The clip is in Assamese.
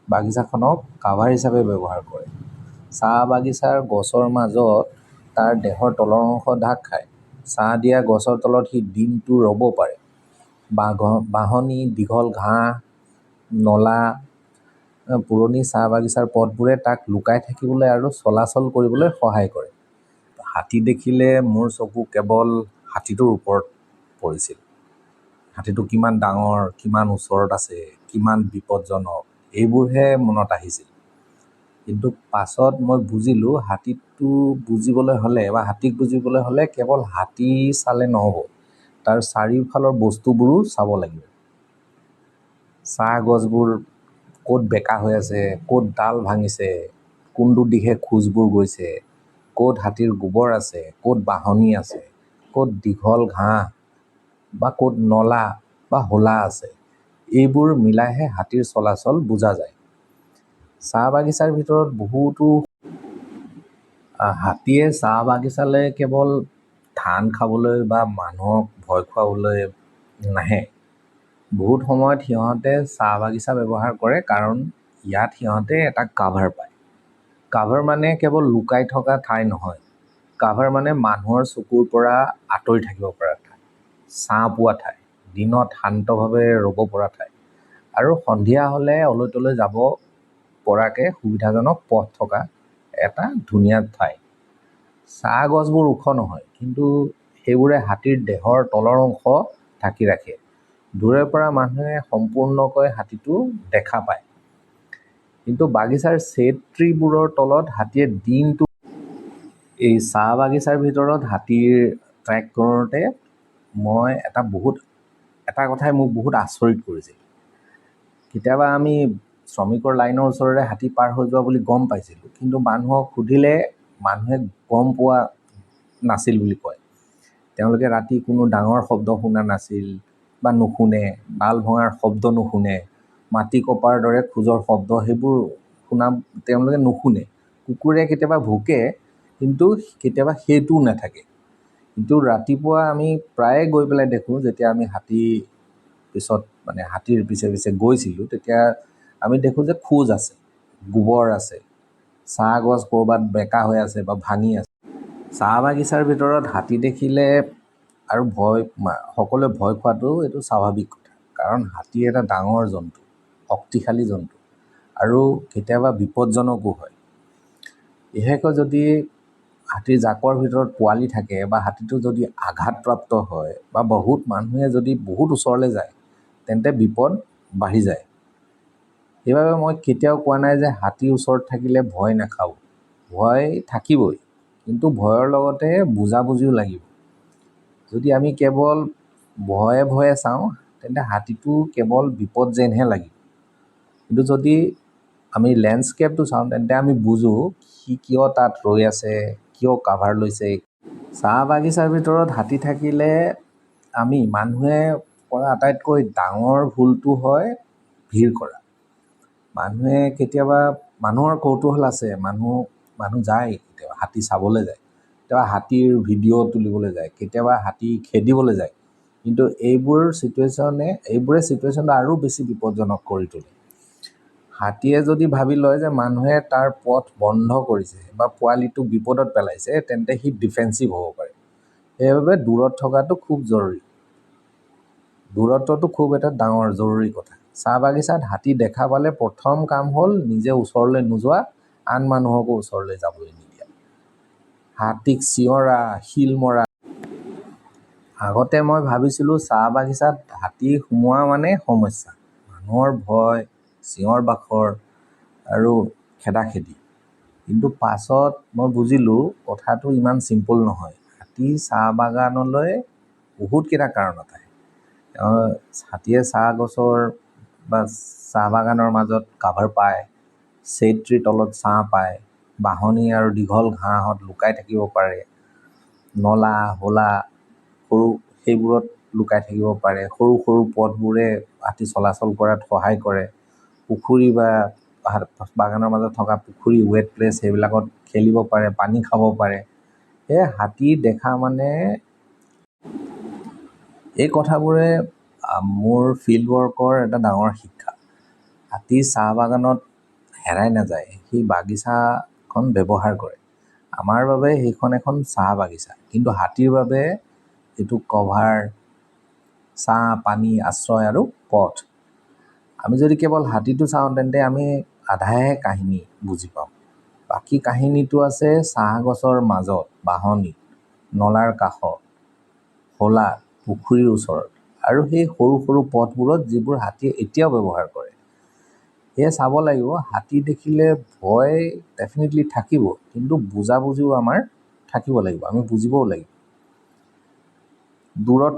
বাগিচাখনক কাভাৰ হিচাপে ব্যৱহাৰ কৰে। চাহ বাগিচাৰ গছৰ মাজত তাৰ দেহৰ তলৰ অংশ ঢাক খায়। ছাঁ দিয়া গছৰ তলত সি দিনটো ৰ'ব পাৰে। বাঢ়নি, দীঘল ঘাঁহ, নলা, পুৰণি চাহ বাগিচাৰ পথবোৰে তাক লুকাই থাকিবলৈ আৰু চলাচল কৰিবলৈ সহায় কৰে। হাতী দেখিলে মোৰ চকু কেৱল হাতীটোৰ ওপৰত পৰিছিল। হাতীটো কিমান ডাঙৰ, কিমান ওচৰত আছে, কিমান বিপদজনক, এইবোৰহে মনত আহিছিল। কিন্তু পাছত মই বুজিলোঁ হাতীক বুজিবলৈ হ'লে কেৱল হাতী চালে নহ'ব, তাৰ চাৰিওফালৰ বস্তুবোৰো চাব লাগিব। চাহ গছবোৰ ক'ত বেঁকা হৈ আছে, ক'ত ডাল ভাঙিছে, কোনটো দিশে খোজবোৰ গৈছে, ক'ত হাতীৰ গোবৰ আছে, ক'ত বাঢ়নি আছে, ক'ত দীঘল ঘাঁহ বা ক'ত নলা বা হোলা আছে, এইবোৰ মিলাইহে হাতীৰ চলাচল বুজা যায়। চাহ বাগিচাৰ ভিতৰত হাতীয়ে চাহ বাগিচালৈ কেৱল ধান খাবলৈ বা মানুহক ভয় খুৱাবলৈ নাহে। বহুত সময়ত সিহঁতে চাহ বাগিচা ব্যৱহাৰ কৰে কাৰণ ইয়াত সিহঁতে এটা কাভাৰ পায়। কাভাৰ মানে কেৱল লুকাই থকা ঠাই নহয়, কাভাৰ মানে মানুহৰ চকুৰ পৰা আঁতৰি থাকিব পৰা ঠাই, ছাঁ পোৱা ঠাই, দিনত শান্তভাৱে ৰ'ব পৰা ঠাই আৰু সন্ধিয়া হ'লে অলৈ তলৈ যাব পৰাকৈ সুবিধাজনক পথ থকা এটা ধুনীয়া ঠাই। চাহ গছবোৰ ওখ নহয়, কিন্তু সেইবোৰে হাতীৰ দেহৰ তলৰ অংশ ঢাকি ৰাখে। দূৰৈৰ পৰা মানুহে সম্পূৰ্ণকৈ হাতীটো দেখা পায়। কিন্তু বাগিচাৰ শ্বেড ট্ৰীবোৰৰ তলত হাতীয়ে দিনটো এই চাহ বাগিচাৰ ভিতৰত হাতীৰ ট্ৰেক কৰোঁতে মই এটা কথাই মোক বহুত আচৰিত কৰিছিল। কেতিয়াবা আমি শ্ৰমিকৰ লাইনৰ ওচৰেৰে হাতী পাৰ হৈ যোৱা বুলি গম পাইছিলোঁ, কিন্তু মানুহক সুধিলে মানুহে গম পোৱা নাছিল বুলি কয়। তেওঁলোকে ৰাতি কোনো ডাঙৰ শব্দ শুনা নাছিল বা নুশুনে, ডাল ভঙাৰ শব্দ নুশুনে, মাটি কপাৰ দৰে খোজৰ শব্দ সেইবোৰ তেওঁলোকে নুশুনে। কুকুৰে কেতিয়াবা ভুকে, কিন্তু কেতিয়াবা সেইটোও নাথাকে। কিন্তু ৰাতিপুৱা আমি প্ৰায়ে গৈ পেলাই দেখোঁ, যেতিয়া আমি হাতীৰ পিছে পিছে গৈছিলোঁ, তেতিয়া আমি দেখোঁ যে খোজ আছে, গোবৰ আছে, চাহ গছ ক'ৰবাত বেঁকা হৈ আছে বা ভাঙি আছে। চাহ বাগিচাৰ ভিতৰত হাতী দেখিলে আৰু সকলোৱে ভয় খোৱাটো এইটো স্বাভাৱিক কথা। কাৰণ হাতী এটা ডাঙৰ জন্তু, শক্তিশালী জন্তু আৰু কেতিয়াবা বিপদজনকো হয়। বিশেষকৈ যদি হাতীৰ জাকৰ ভিতৰত পোৱালি থাকে বা হাতীটো যদি আঘাতপ্ৰাপ্ত হয় বা মানুহে যদি বহুত ওচৰলৈ যায়, তেন্তে বিপদ বাঢ়ি যায়। সেইবাবে মই কেতিয়াও কোৱা নাই যে হাতীৰ ওচৰত থাকিলে ভয় নাখাব। ভয় থাকিবই, কিন্তু ভয়ৰ লগতে বুজাবুজিও লাগিব। যদি আমি কেৱল ভয়ে ভয়ে চাওঁ, তেন্তে হাতীটো কেৱল বিপদ যেনহে লাগিব। কিন্তু যদি আমি লেণ্ডস্কেপটো চাওঁ, তেন্তে আমি বুজোঁ সি কিয় তাত ৰৈ আছে, কিয় কাভাৰ লৈছে। চাহ বাগিচাৰ ভিতৰত হাতী থাকিলে মানুহে কৰা আটাইতকৈ ডাঙৰ ভুলটো হয় ভিৰ কৰা। মানুহৰ কৌতূহল আছে, মানুহ যায়, কেতিয়াবা হাতী চাবলৈ যায়, কেতিয়াবা হাতীৰ ভিডিঅ' তুলিবলৈ যায়, কেতিয়াবা হাতী খেদিবলৈ যায়। কিন্তু এইবোৰে ছিটুৱেশ্যনটো আৰু বেছি বিপদজনক কৰি তোলে। হাতীয়ে যদি ভাবি লয় যে মানুহে তাৰ পথ বন্ধ কৰিছে বা পোৱালিটোক বিপদত পেলাইছে, তেন্তে সি ডিফেন্সিভ হ'ব পাৰে। সেইবাবে দূৰত থকাটো খুব জৰুৰী। দূৰত্বটো খুব এটা ডাঙৰ জৰুৰী কথা। চাহ বাগিচাত হাতী দেখা পালে প্ৰথম কাম হ'ল নিজে ওচৰলৈ নোযোৱা, আন মানুহকো ওচৰলৈ যাবলৈ নিদিয়া। হাতীক চিঞৰা, শিল মৰা। আগতে মই ভাবিছিলোঁ চাহ বাগিচাত হাতী সোমোৱা মানে সমস্যা, মানুহৰ ভয়, চিঞৰ বাখৰ আৰু খেদাখেদি। কিন্তু পাছত মই বুজিলোঁ কথাটো ইমান চিম্পল নহয়। হাতী চাহ বাগানলৈ বহুতকেইটা কাৰণত আহে। হাতীয়ে চাহ গছৰ বা চাহ বাগানৰ মাজত কাভাৰ পায়, শ্বেড ট্ৰীৰ তলত ছাঁ পায়, বাঢ়নি আৰু দীঘল ঘাঁহত লুকাই থাকিব পাৰে, নলা হোলা সেইবোৰত লুকাই থাকিব পাৰে, সৰু সৰু পথবোৰে হাতী চলাচল কৰাত সহায় কৰে, পুখুৰী বা বাগানৰ মাজত থকা পুখুৰী, ৱেট প্লেচ সেইবিলাকত খেলিব পাৰে, পানী খাব পাৰে। হাতী দেখা মানে এই কথাবোৰে মোৰ ফিল্ড ৱৰ্কৰ এটা ডাঙৰ শিক্ষা। হাতী চাহ বাগানত হেৰাই নাযায় সেই বাগিচাখন ব্যৱহাৰ কৰে। আমাৰ বাবে সেইখন এখন চাহ বাগিচা, কিন্তু হাতীৰ বাবে এইটো কভাৰ, ছাঁ, পানী, আশ্ৰয় আৰু পথ। আমি যদি কেৱল হাতীটো চাওঁ তেন্তে আমি আধাহে কাহিনী বুজি পাম। বাকী কাহিনীটো আছে চাহ গছৰ মাজত, বাহনিত, নলাৰ কাষত, খোলাত, পুখুৰীৰ ওচৰত আৰু সেই সৰু সৰু পথবোৰত যিবোৰ হাতীয়ে এতিয়াও ব্যৱহাৰ কৰে। সেয়ে চাব লাগিব, হাতী দেখিলে ভয় ডেফিনেটলি থাকিব, কিন্তু বুজাবুজিও আমাৰ থাকিব লাগিব, আমি বুজিবও লাগিব। দূৰত